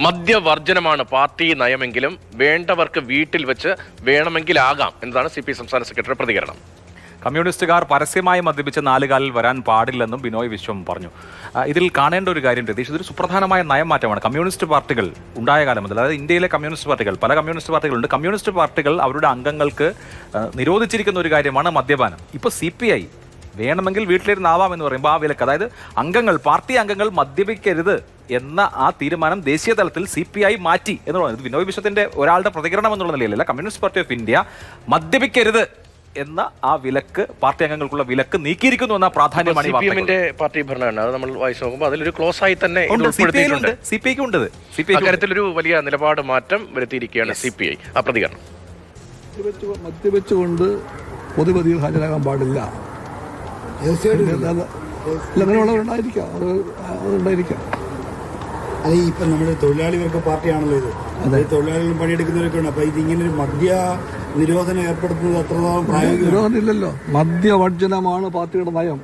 മദ്യവർജനമാണ് party നയമെങ്കിലും വേണ്ടവർക്ക് വീട്ടിൽ വെച്ച് വേണമെങ്കിലാകാം എന്നതാണ് CPI സംസ്ഥാന സെക്രട്ടറി പ്രതികരണം. കമ്മ്യൂണിസ്റ്റുകാർ പരസ്യമായി മദ്യപിച്ച് നാലുകാലിൽ വരാൻ പാടില്ലെന്നും ബിനോയ് വിശ്വം പറഞ്ഞു. ഇതിൽ കാണേണ്ട ഒരു കാര്യം രതീഷ്, ഇതൊരു സുപ്രധാനമായ നയമാറ്റമാണ്. കമ്മ്യൂണിസ്റ്റ് പാർട്ടികൾ ഉണ്ടായ കാലം മുതൽ, അതായത് ഇന്ത്യയിലെ കമ്മ്യൂണിസ്റ്റ് പാർട്ടികൾ, പല കമ്മ്യൂണിസ്റ്റ് പാർട്ടികളുണ്ട്. കമ്മ്യൂണിസ്റ്റ് പാർട്ടികൾ അവരുടെ അംഗങ്ങൾക്ക് നിരോധിച്ചിരിക്കുന്ന ഒരു കാര്യമാണ് മദ്യപാനം. ഇപ്പോൾ CPI വേണമെങ്കിൽ വീട്ടിലിരുന്നാവാം എന്ന് പറയുമ്പോൾ ആ വിലക്ക്, അതായത് പാർട്ടി അംഗങ്ങൾ മദ്യപിക്കരുത് എന്ന ആ തീരുമാനം ദേശീയ തലത്തിൽ CPI മാറ്റി എന്നുള്ളത് ബിനോയ് വിശ്വത്തിന്റെ ഒരാളുടെ പ്രതികരണം എന്നുള്ള നിലയിലല്ല. കമ്മ്യൂണിസ്റ്റ് പാർട്ടി ഓഫ് ഇന്ത്യ മദ്യപിക്കരുത് എന്ന ആ വിലക്ക്, പാർട്ടി അംഗങ്ങൾക്കുള്ള വിലക്ക് നീക്കിയിരിക്കുന്നു എന്ന പ്രാധാന്യമാണ് CPM-ന്റെ പാർട്ടി ഭരണമാണ്. അത് നമ്മൾ വായിച്ചു നോക്കുമ്പോൾ അതിലൊരു ക്ലോസ് ആയി തന്നെ CPI-ക്ക് ഉണ്ട്. അക്കാര്യത്തിലൊരു വലിയ നിലപാട് മാറ്റം വരുത്തിയിരിക്കുകയാണ് CPI. ആ പ്രതികരണം മദ്യപിച്ചുകൊണ്ട് പൊതുപതിയിൽ ഹാജരാകാൻ പാടില്ല. അങ്ങനെയുള്ളവരുണ്ടായിരിക്കാം, അതുണ്ടായിരിക്കാം. അത് ഇപ്പം നമ്മുടെ തൊഴിലാളി വർഗ പാർട്ടിയാണല്ലോ ഇത്. അതായത് തൊഴിലാളികളും പണിയെടുക്കുന്നവരൊക്കെയാണ്. അപ്പൊ ഇതിങ്ങനെ ഒരു മദ്യ നിരോധനം ഏർപ്പെടുത്തുന്നത് അത്രത്തോളം പ്രായോഗിക നിരോധനം ഇല്ലല്ലോ. മദ്യവർജനമാണ് പാർട്ടിയുടെ നയം.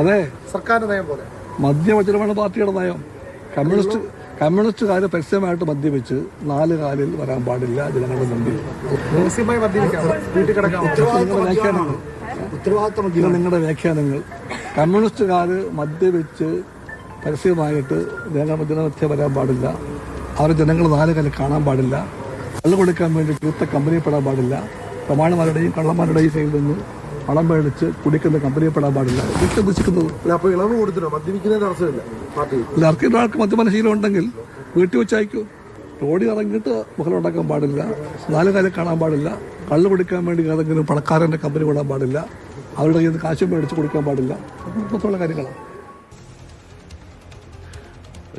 അതെ, സർക്കാരിന്റെ നയം പോലെ മദ്യവർജനമാണ് പാർട്ടിയുടെ നയം. കമ്മ്യൂണിസ്റ്റുകാര് പരസ്യമായിട്ട് മദ്യപിച്ച് നാല് കാലിൽ വരാൻ പാടില്ല ജനങ്ങളുടെ മുമ്പിൽ. നിങ്ങളുടെ വ്യാഖ്യാനങ്ങൾ കമ്മ്യൂണിസ്റ്റുകാര് മദ്യപിച്ച് പരസ്യമായിട്ട് ജനമധ്യ വരാൻ പാടില്ല, അവർ ജനങ്ങൾ നാല് കാലിൽ കാണാൻ പാടില്ല, കള്ളു കൊടുക്കാൻ വേണ്ടി തീർത്ത കമ്പനിയെപ്പെടാൻ പാടില്ല, പ്രമാണിമാരുടെയും കള്ളന്മാരുടെയും സൈഡിൽ നിന്ന് പണം മേടിച്ച് കുടിക്കുന്ന കമ്പനിയെപ്പെടാൻ പാടില്ല. ഇതൊക്കെ ഉദ്ദേശിക്കുന്നത്. അപ്പൊ ഇളവ് കൊടുത്തിട്ടോ? മദ്യപിക്കുന്നതിന് അർത്ഥമില്ല പാർട്ടി. ഇറക്കിയ ഒരാൾക്ക് മദ്യപാന ശീലം ഉണ്ടെങ്കിൽ വീട്ടിൽ വെച്ചയക്കും. റോഡിൽ ഇറങ്ങിയിട്ട് ബഹളം ഉണ്ടാക്കാൻ പാടില്ല, നാല് കാലം കാണാൻ പാടില്ല, കള്ളു കുടിക്കാൻ വേണ്ടി ഏതെങ്കിലും പണക്കാരൻ്റെ കമ്പനി വിടാൻ പാടില്ല, അവരുടെ കയ്യിൽ നിന്ന് കാശും മേടിച്ച് കുടിക്കാൻ പാടില്ല. ഇപ്പോഴത്തുള്ള കാര്യങ്ങളാണ്.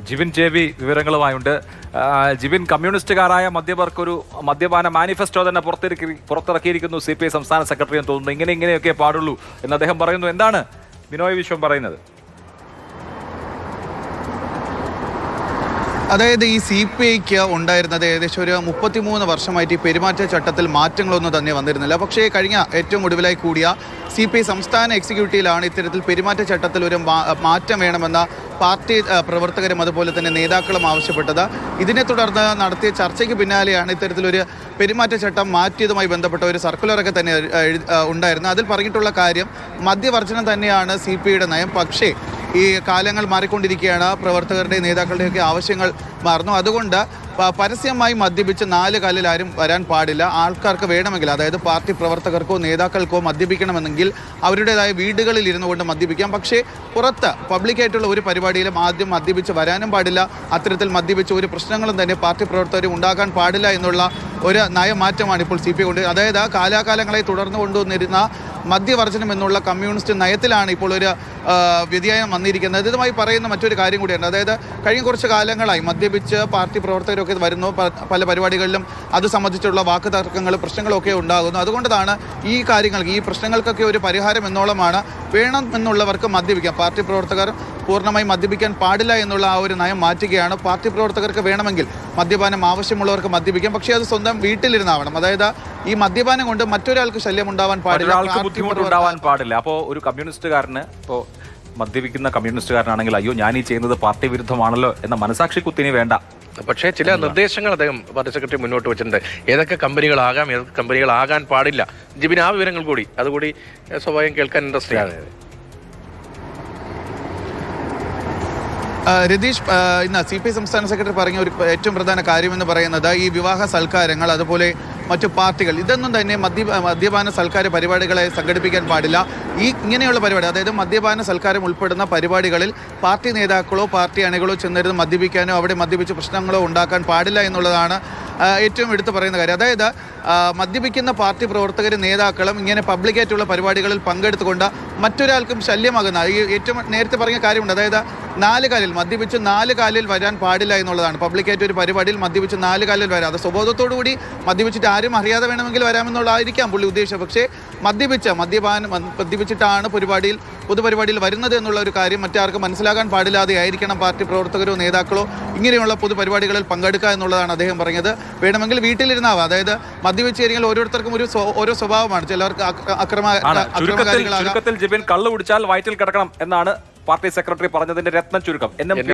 ജിബിൻ JV വിവരങ്ങളുമായുണ്ട്. ജിബിൻ, കമ്മ്യൂണിസ്റ്റുകാരായ മദ്യപർക്കൊരു മദ്യപാന മാനിഫെസ്റ്റോ തന്നെ പുറത്തിറക്കിയിരിക്കുന്നു CPI സംസ്ഥാന സെക്രട്ടറി എന്ന് തോന്നുന്നു. ഇങ്ങനെയൊക്കെ പാടുള്ളൂ എന്ന് അദ്ദേഹം പറയുന്നു. എന്താണ് ബിനോയ് വിശ്വം പറയുന്നത്? അതായത് ഈ CPIക്ക് ഉണ്ടായിരുന്നത് ഏകദേശം ഒരു 33 വർഷമായിട്ട് ഈ പെരുമാറ്റച്ചട്ടത്തിൽ മാറ്റങ്ങളൊന്നും തന്നെ വന്നിരുന്നില്ല. പക്ഷേ കഴിഞ്ഞ ഏറ്റവും ഒടുവിലായി കൂടിയ CPI സംസ്ഥാന എക്സിക്യൂട്ടീവിലാണ് ഇത്തരത്തിൽ പെരുമാറ്റച്ചട്ടത്തിൽ ഒരു മാറ്റം വേണമെന്ന പാർട്ടി പ്രവർത്തകരും അതുപോലെ തന്നെ നേതാക്കളും ആവശ്യപ്പെട്ടത്. ഇതിനെ തുടർന്ന് നടത്തിയ ചർച്ചയ്ക്ക് പിന്നാലെയാണ് ഇത്തരത്തിലൊരു പെരുമാറ്റച്ചട്ടം മാറ്റിയതുമായി ബന്ധപ്പെട്ട ഒരു സർക്കുലറൊക്കെ തന്നെ ഉണ്ടായിരുന്നു. അതിൽ പറഞ്ഞിട്ടുള്ള കാര്യം മദ്യവർജനം തന്നെയാണ് CPIയുടെ നയം. പക്ഷേ ഈ കാലങ്ങൾ മാറിക്കൊണ്ടിരിക്കുകയാണ്, പ്രവർത്തകരുടെയും നേതാക്കളുടെയൊക്കെ ആവശ്യങ്ങൾ മാറുന്നു. അതുകൊണ്ട് പരസ്യമായി മദ്യപിച്ച് നാല് കാലിൽ ആരും വരാൻ പാടില്ല. ആൾക്കാർക്ക് വേണമെങ്കിൽ, അതായത് പാർട്ടി പ്രവർത്തകർക്കോ നേതാക്കൾക്കോ മദ്യപിക്കണമെങ്കിൽ അവരുടേതായ വീടുകളിൽ ഇരുന്നു കൊണ്ട് മദ്യപിക്കാം. പക്ഷേ പുറത്ത് പബ്ലിക്കായിട്ടുള്ള ഒരു പരിപാടിയിലും ആദ്യം മദ്യപിച്ച് വരാനും പാടില്ല. അത്തരത്തിൽ മദ്യപിച്ച് ഒരു പ്രശ്നങ്ങളും തന്നെ പാർട്ടി പ്രവർത്തകരും ഉണ്ടാകാൻ പാടില്ല എന്നുള്ള ഒരു നയമാറ്റമാണ് ഇപ്പോൾ CPI കൊണ്ട്. അതായത് കാലാകാലങ്ങളായി തുടർന്നു കൊണ്ടുവന്നിരുന്ന മദ്യവർജനം എന്നുള്ള കമ്മ്യൂണിസ്റ്റ് നയത്തിലാണ് ഇപ്പോൾ ഒരു വ്യതിയാനം വന്നിരിക്കുന്നത്. ഇതുമായി പറയുന്ന മറ്റൊരു കാര്യം കൂടിയാണ്. അതായത് കഴിഞ്ഞ കുറച്ച് കാലങ്ങളായി മദ്യപിച്ച് പാർട്ടി പ്രവർത്തകരൊക്കെ വരുന്നു, പല പരിപാടികളിലും അത് സംബന്ധിച്ചുള്ള വാക്കുതർക്കങ്ങളും പ്രശ്നങ്ങളൊക്കെ ഉണ്ടാകുന്നു. അതുകൊണ്ടാണ് ഈ കാര്യങ്ങൾക്ക്, ഈ പ്രശ്നങ്ങൾക്കൊക്കെ ഒരു പരിഹാരം എന്നോളമാണ് വേണം എന്നുള്ളവർക്ക് മദ്യപിക്കാം. പാർട്ടി പ്രവർത്തകർ പൂർണ്ണമായി മദ്യപിക്കാൻ പാടില്ല എന്നുള്ള ആ ഒരു നയം മാറ്റുകയാണ്. പാർട്ടി പ്രവർത്തകർക്ക് വേണമെങ്കിൽ മദ്യപാനം ആവശ്യമുള്ളവർക്ക് മദ്യപിക്കാം, പക്ഷേ അത് സ്വന്തം വീട്ടിലിരുന്നാവണം. അതായത് ഈ മദ്യപാനം കൊണ്ട് മറ്റൊരാൾക്ക് ശല്യം ഉണ്ടാവാൻ പാടില്ല, ബുദ്ധിമുട്ടുണ്ടാവാൻ പാടില്ല. അപ്പോൾ ഒരു കമ്മ്യൂണിസ്റ്റുകാരന്, ഇപ്പോൾ മദ്യപിക്കുന്ന കമ്മ്യൂണിസ്റ്റുകാരനാണെങ്കിൽ അയ്യോ ഞാൻ ഈ ചെയ്യുന്നത് പാർട്ടി വിരുദ്ധമാണല്ലോ എന്ന മനസാക്ഷി കുത്തിനി വേണ്ട. പക്ഷേ ചില നിർദ്ദേശങ്ങൾ അദ്ദേഹം പാർട്ടി സെക്രട്ടറി മുന്നോട്ട് വെച്ചിട്ടുണ്ട്. ഏതൊക്കെ കമ്പനികളാകാം, ഏതൊക്കെ കമ്പനികളാകാൻ പാടില്ല. ജിബിൻ, ആ വിവരങ്ങൾ കൂടി അതുകൂടി സ്വാഭാവികം കേൾക്കാൻ ഇൻട്രസ്റ്റ് ആണ്. രതീഷ്, ഇന്ന് CPI സംസ്ഥാന സെക്രട്ടറി പറഞ്ഞ ഒരു ഏറ്റവും പ്രധാന കാര്യമെന്ന് പറയുന്നത് ഈ വിവാഹ സൽക്കാരങ്ങൾ, അതുപോലെ മറ്റു പാർട്ടികൾ, ഇതൊന്നും തന്നെ മദ്യപാന സൽക്കാര പരിപാടികളെ സംഘടിപ്പിക്കാൻ പാടില്ല. ഇങ്ങനെയുള്ള പരിപാടി, അതായത് മദ്യപാന സൽക്കാരം ഉൾപ്പെടുന്ന പരിപാടികളിൽ പാർട്ടി നേതാക്കളോ പാർട്ടി അണികളോ ചെന്നിരുന്ന് മദ്യപിക്കാനോ അവിടെ മദ്യപിച്ച് പ്രശ്നങ്ങളോ ഉണ്ടാക്കാൻ പാടില്ല എന്നുള്ളതാണ് ഏറ്റവും എടുത്തു പറയുന്ന കാര്യം. അതായത് മദ്യപിക്കുന്ന പാർട്ടി പ്രവർത്തകരും നേതാക്കളും ഇങ്ങനെ പബ്ലിക്കായിട്ടുള്ള പരിപാടികളിൽ പങ്കെടുത്തുകൊണ്ട് മറ്റൊരാൾക്കും ശല്യമാകുന്ന ഈ ഏറ്റവും നേരത്തെ പറഞ്ഞ കാര്യമുണ്ട്. അതായത് മദ്യപിച്ച് നാല് കാലിൽ വരാൻ പാടില്ല എന്നുള്ളതാണ്. പബ്ലിക്കായിട്ട് ഒരു പരിപാടിയിൽ മദ്യപിച്ച് നാല് കാലിൽ വരാം. അത് സ്വബോധത്തോടു കൂടി മദ്യപിച്ചിട്ട് ആരും അറിയാതെ വേണമെങ്കിൽ വരാമെന്നുള്ളതായിരിക്കാം പുള്ളി ഉദ്ദേശം. പക്ഷേ മദ്യപിച്ചിട്ടാണ് പൊതുപരിപാടിയിൽ വരുന്നത് എന്നുള്ള ഒരു കാര്യം മറ്റാർക്കും മനസ്സിലാകാൻ പാടില്ലാതെ ആയിരിക്കണം പാർട്ടി പ്രവർത്തകരോ നേതാക്കളോ ഇങ്ങനെയുള്ള പൊതുപരിപാടികളിൽ പങ്കെടുക്കുക എന്നുള്ളതാണ് അദ്ദേഹം പറഞ്ഞത്. വേണമെങ്കിൽ വീട്ടിലിരുന്നാവാം. അതായത് മദ്യപിച്ച് കഴിഞ്ഞാൽ ഓരോരുത്തർക്കും ഓരോ സ്വഭാവമാണ്. ചിലർക്ക് ചുരുക്കത്തിൽ ജിബിൻ കള്ളു കുടിച്ചാൽ വയറ്റിൽ കിടക്കണം എന്നാണ് പാർട്ടി സെക്രട്ടറി പറഞ്ഞതിന്റെ രത്ന ചുരുക്കം.